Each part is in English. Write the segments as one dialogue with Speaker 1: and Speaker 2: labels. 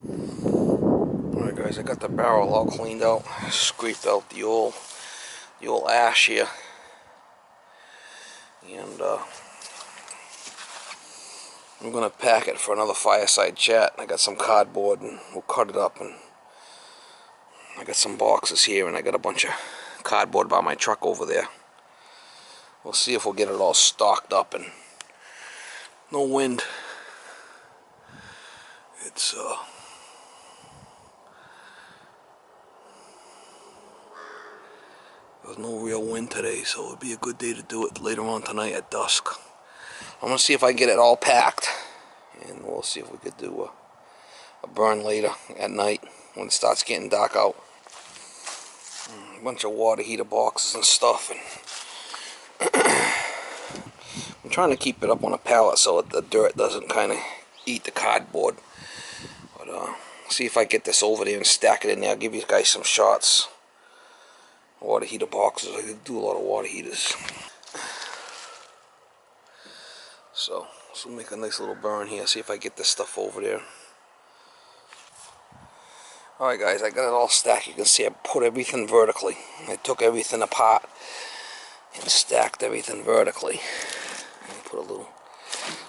Speaker 1: Alright guys, I got the barrel all cleaned out, scraped out the old ash here, and I'm gonna pack it for another fireside chat. I got some cardboard and we'll cut it up, and I got some boxes here, and I got a bunch of cardboard by my truck over there. We'll see if we'll get it all stocked up and no wind. It's there's no real wind today, so it'd be a good day to do it later on tonight at dusk. I'm gonna see if I can get it all packed, and we'll see if we could do a burn later at night when it starts getting dark out. A bunch of water heater boxes and stuff, and I'm trying to keep it up on a pallet so that the dirt doesn't kind of eat the cardboard. But see if I get this over there and stack it in there. I'll give you guys some shots. Water heater boxes. I could do a lot of water heaters. So we'll make a nice little burn here. See if I get this stuff over there. Alright guys, I got it all stacked. You can see I put everything vertically. I took everything apart and stacked everything vertically. And put a little,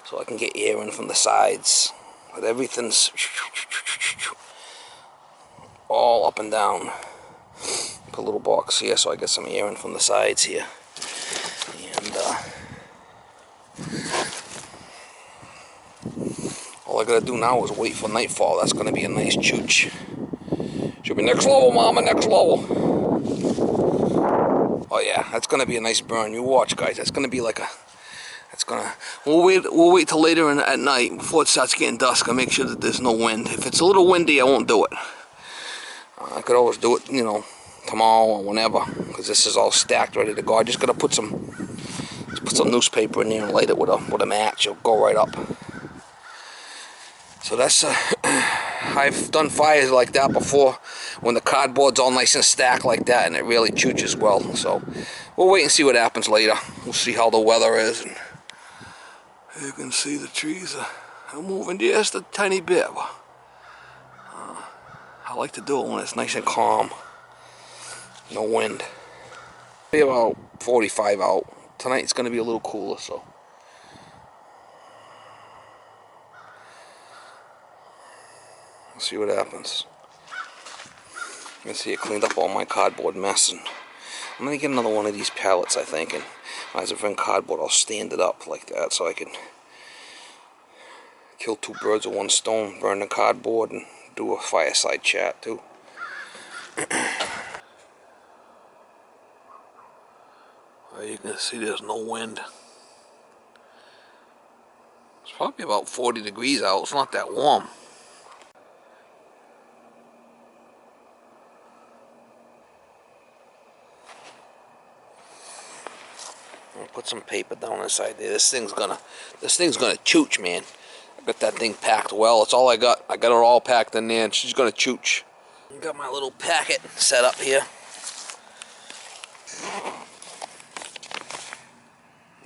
Speaker 1: so I can get air in from the sides. But everything's all up and down. Put a little box here so I get some air in from the sides here. And all I gotta do now is wait for nightfall. That's gonna be a nice chooch. Should be next level, mama, next level. Oh yeah, that's gonna be a nice burn. You watch, guys. That's gonna be like a. That's gonna. We'll wait till later at night before it starts getting dusk. I'll make sure that there's no wind. If it's a little windy, I won't do it. I could always do it, you know, tomorrow or whenever, because this is all stacked, ready to go. I just gotta put some newspaper in there and light it with a match. It'll go right up. So that's I've done fires like that before when the cardboard's all nice and stacked like that, and it really chooches well. So we'll wait and see what happens later. We'll see how the weather is, and you can see the trees are moving just a tiny bit. I like to do it when it's nice and calm, no wind. Be about 45 out. Tonight it's going to be a little cooler, so. We'll see what happens. You can see I cleaned up all my cardboard mess, and I'm going to get another one of these pallets, I think, and as if in cardboard, I'll stand it up like that so I can kill two birds with one stone, burn the cardboard, and do a fireside chat too. Well, you can see there's no wind. It's probably about 40 degrees out. It's not that warm. I'll put some paper down inside there. This thing's gonna chooch, man. I got that thing packed well. It's all I got. I got it all packed in there, and she's gonna chooch. Got my little packet set up here.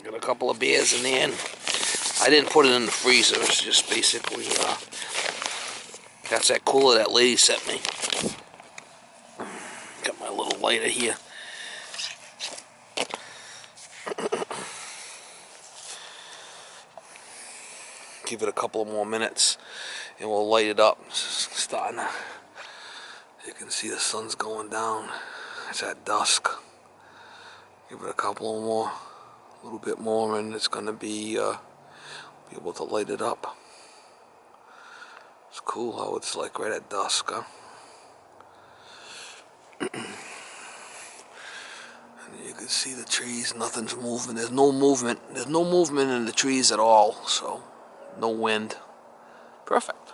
Speaker 1: Got a couple of beers in there. I didn't put it in the freezer. It's just basically that's that cooler that lady sent me. Got my little lighter here. Give it a couple of more minutes and we'll light it up. It's starting to, you can see the sun's going down. It's at dusk. Give it a couple of more, a little bit more, and it's gonna be able to light it up. It's cool how it's like right at dusk, huh? And you can see the trees, nothing's moving. There's no movement in the trees at all, so no wind. Perfect.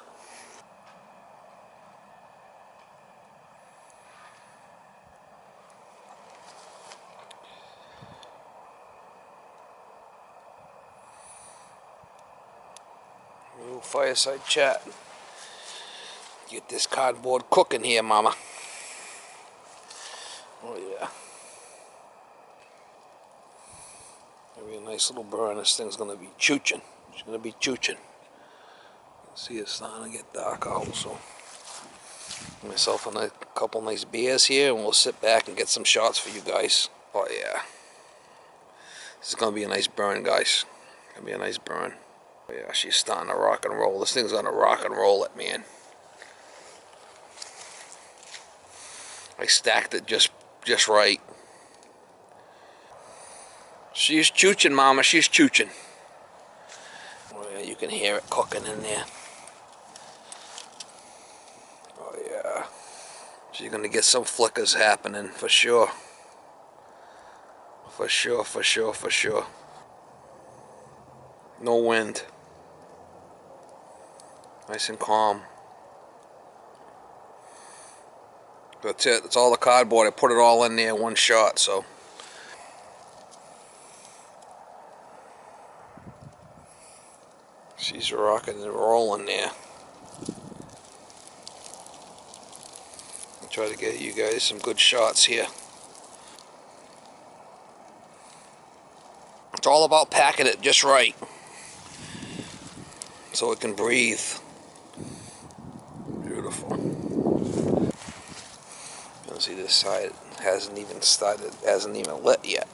Speaker 1: Little fireside chat. Get this cardboard cooking here, mama. Oh yeah. Maybe a nice little burn. This thing's gonna be chooching. It's gonna be chooching. See, it's starting to get dark out, so Myself a couple nice beers here, and we'll sit back and get some shots for you guys. Oh yeah, this is gonna be a nice burn, guys. Gonna be a nice burn. Oh yeah, she's starting to rock and roll. This thing's gonna rock and roll it, man. I stacked it just right. She's chooching, mama. She's chooching. Oh yeah, you can hear it cooking in there. Oh yeah, she's gonna get some flickers happening for sure. For sure, for sure, for sure. No wind. Nice and calm. That's it. That's all the cardboard. I put it all in there one shot, so. She's rocking and rolling there. I'll try to get you guys some good shots here. It's all about packing it just right, so it can breathe. Beautiful. You'll see this side hasn't even started, hasn't even lit yet.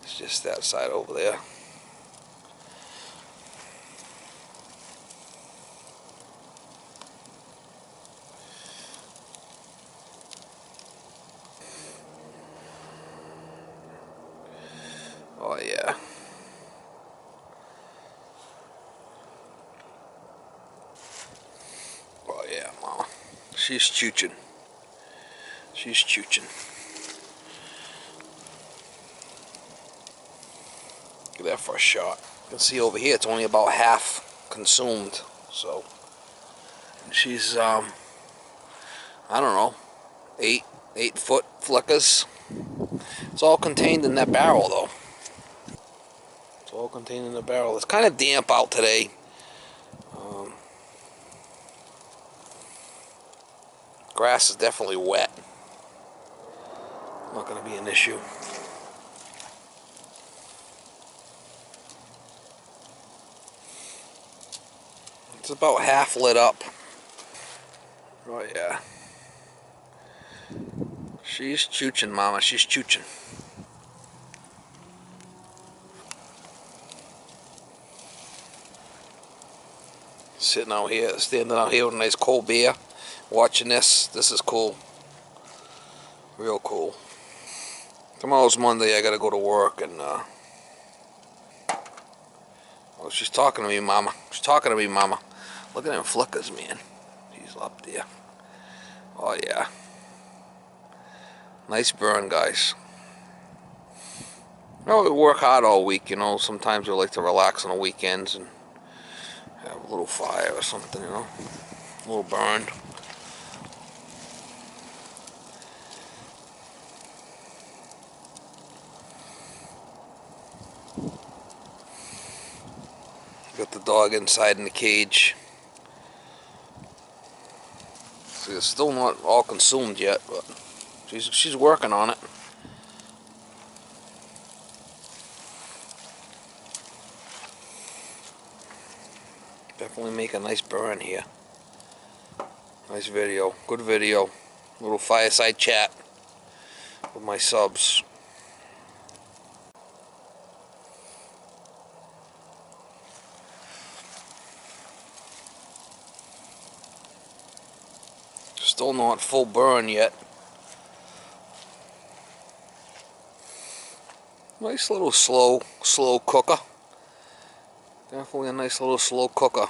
Speaker 1: It's just that side over there. Oh yeah. Oh yeah, mama. She's chooching. She's chooching. Get that for a shot. You can see over here it's only about half consumed. So she's I don't know, 8 foot flickers. It's all contained in that barrel though. It's all contained in the barrel. It's kind of damp out today. Grass is definitely wet. Not going to be an issue. It's about half lit up. Oh yeah. She's chooching, mama. She's chooching. Sitting out here, standing out here with a nice cold beer, watching this. This is cool. Real cool. Tomorrow's Monday. I gotta go to work and oh, she's talking to me, mama. She's talking to me, mama. Look at them flickers, man. She's up there. Oh yeah. Nice burn, guys. You know, we work hard all week, you know. Sometimes we like to relax on the weekends and have a little fire or something, you know. A little burn. Got the dog inside in the cage. See, it's still not all consumed yet, but she's working on it. Definitely make a nice burn here. Nice video. Good video. Little fireside chat with my subs. Still not full burn yet. Nice little slow cooker. Definitely a nice little slow cooker.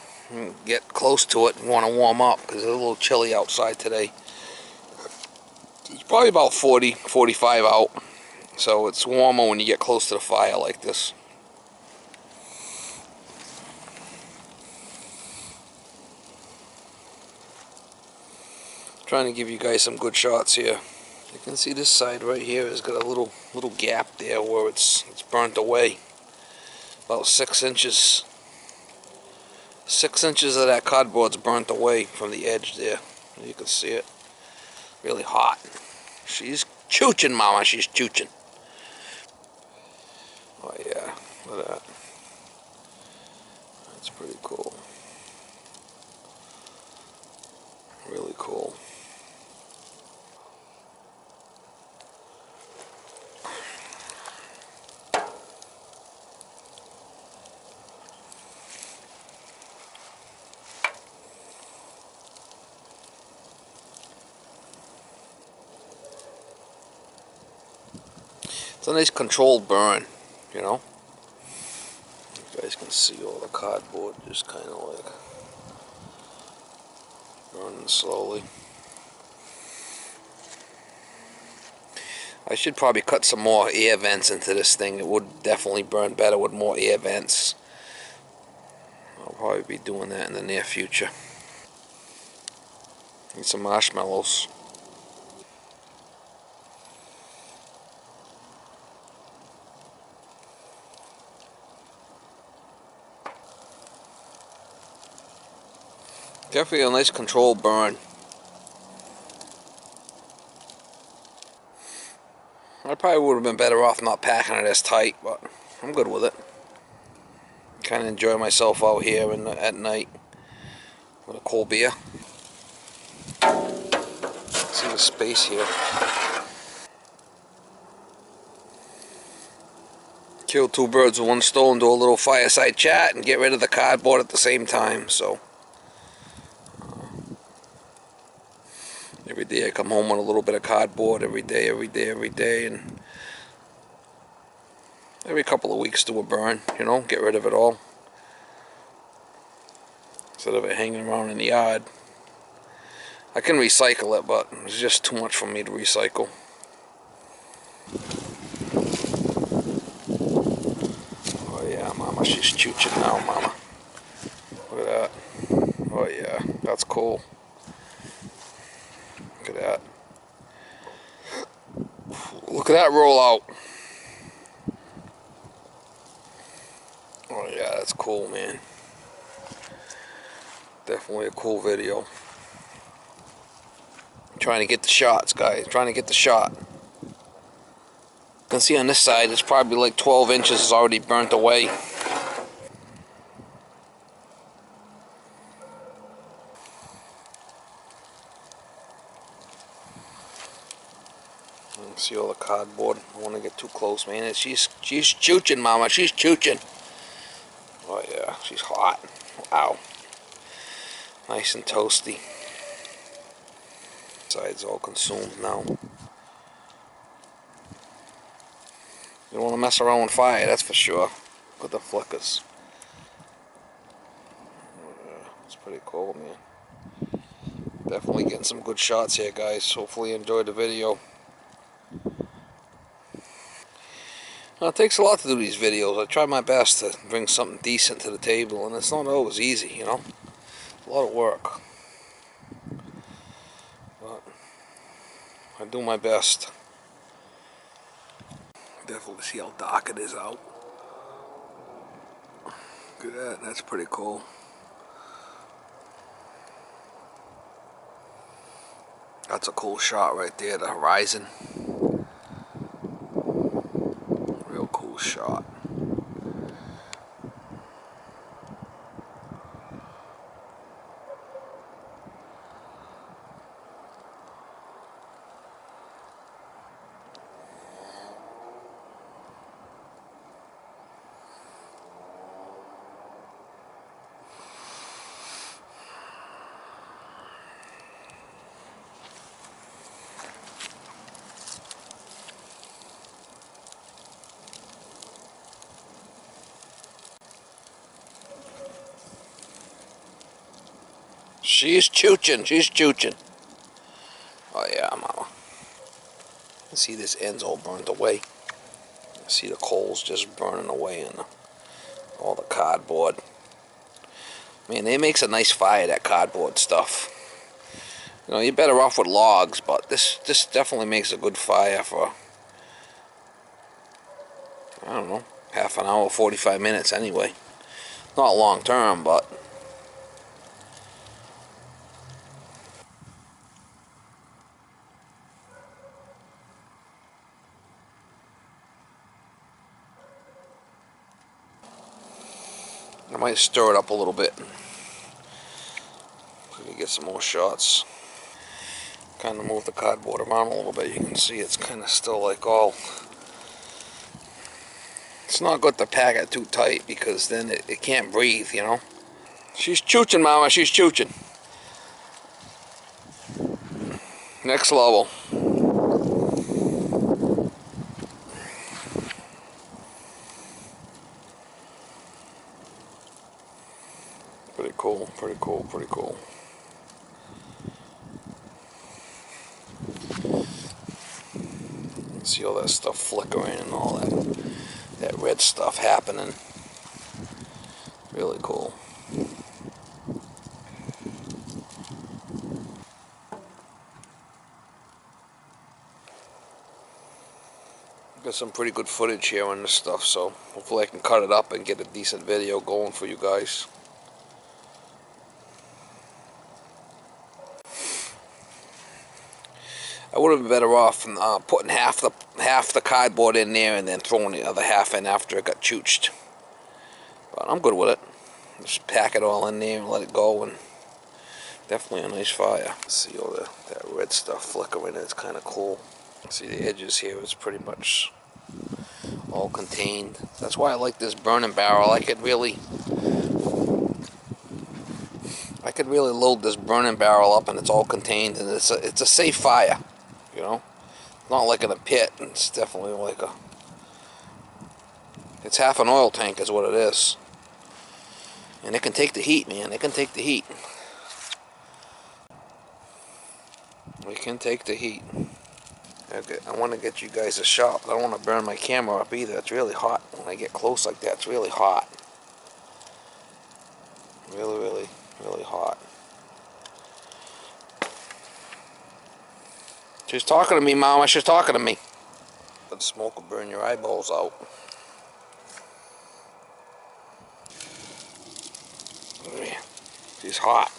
Speaker 1: Get close to it and want to warm up because it's a little chilly outside today. It's probably about 40, 45 out. So it's warmer when you get close to the fire like this. Trying to give you guys some good shots here. You can see this side right here has got a little gap there where it's burnt away. About 6 inches. 6 inches of that cardboard's burnt away from the edge there. You can see it. Really hot. She's chooching, mama. She's chooching. Oh yeah, look at that. That's pretty cool. Really cool. It's a nice controlled burn, you know. You guys can see all the cardboard just kind of like burning slowly. I should probably cut some more air vents into this thing. It would definitely burn better with more air vents. I'll probably be doing that in the near future. Need some marshmallows. Definitely a nice controlled burn. I probably would have been better off not packing it as tight, but I'm good with it. Kind of enjoy myself out here at night with a cold beer. See the space here. Kill two birds with one stone, do a little fireside chat, and get rid of the cardboard at the same time. So every day I come home with a little bit of cardboard. Every day, and every couple of weeks do a burn. You know, get rid of it all instead of it hanging around in the yard. I can recycle it, but it's just too much for me to recycle. Oh yeah, Mama, she's chooching now, Mama. Look at that. Oh yeah, that's cool. Look at that. Look at that roll out. Oh yeah, that's cool, man. Definitely a cool video. Trying to get the shots, guys. Trying to get the shot. You can see on this side, it's probably like 12 inches is already burnt away. You can see all the cardboard. I don't want to get too close, man. She's chooching, Mama. She's chooching. Oh yeah, she's hot. Wow. Nice and toasty. Side's all consumed now. You don't want to mess around with fire, that's for sure. Look at the flickers. Yeah, it's pretty cool, man. Definitely getting some good shots here, guys. Hopefully you enjoyed the video. Well, it takes a lot to do these videos. I try my best to bring something decent to the table, and it's not always easy, you know. It's a lot of work. But I do my best. Definitely see how dark it is out. Look at that, that's pretty cool. That's a cool shot right there, the horizon. Real cool shot. She's chooching, she's chooching. Oh yeah, Mama. See this end's all burnt away. See the coals just burning away and all the cardboard. Man, it makes a nice fire, that cardboard stuff. You know, you're better off with logs, but this definitely makes a good fire for, I don't know, half an hour, 45 minutes anyway. Not long term, but I might stir it up a little bit. It gets some more shots. Kind of move the cardboard around a little bit. You can see it's kind of still like all... It's not good to pack it too tight because then it can't breathe, you know. She's chooching, Mama, she's chooching. Next level. Pretty cool, pretty cool, pretty cool. See all that stuff flickering and all that red stuff happening. Really cool. Got some pretty good footage here on this stuff, so hopefully I can cut it up and get a decent video going for you guys. I would have been better off putting half the cardboard in there and then throwing the other half in after it got chooched. But I'm good with it. Just pack it all in there and let it go, and definitely a nice fire. See all that red stuff flickering. It's kind of cool. See the edges here is pretty much all contained. That's why I like this burning barrel. I could really load this burning barrel up and it's all contained, and it's a safe fire, you know. Not like in a pit. It's definitely like it's half an oil tank is what it is. And it can take the heat, man. It can take the heat. It can take the heat. Okay, I want to get you guys a shot, but I don't want to burn my camera up either. It's really hot. When I get close like that, it's really hot. Really, really, really hot. She's talking to me, Mama. She's talking to me. The smoke will burn your eyeballs out. She's hot.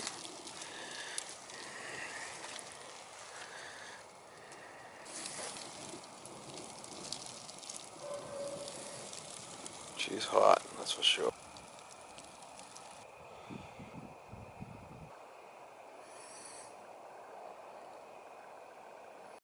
Speaker 1: She's hot, that's for sure.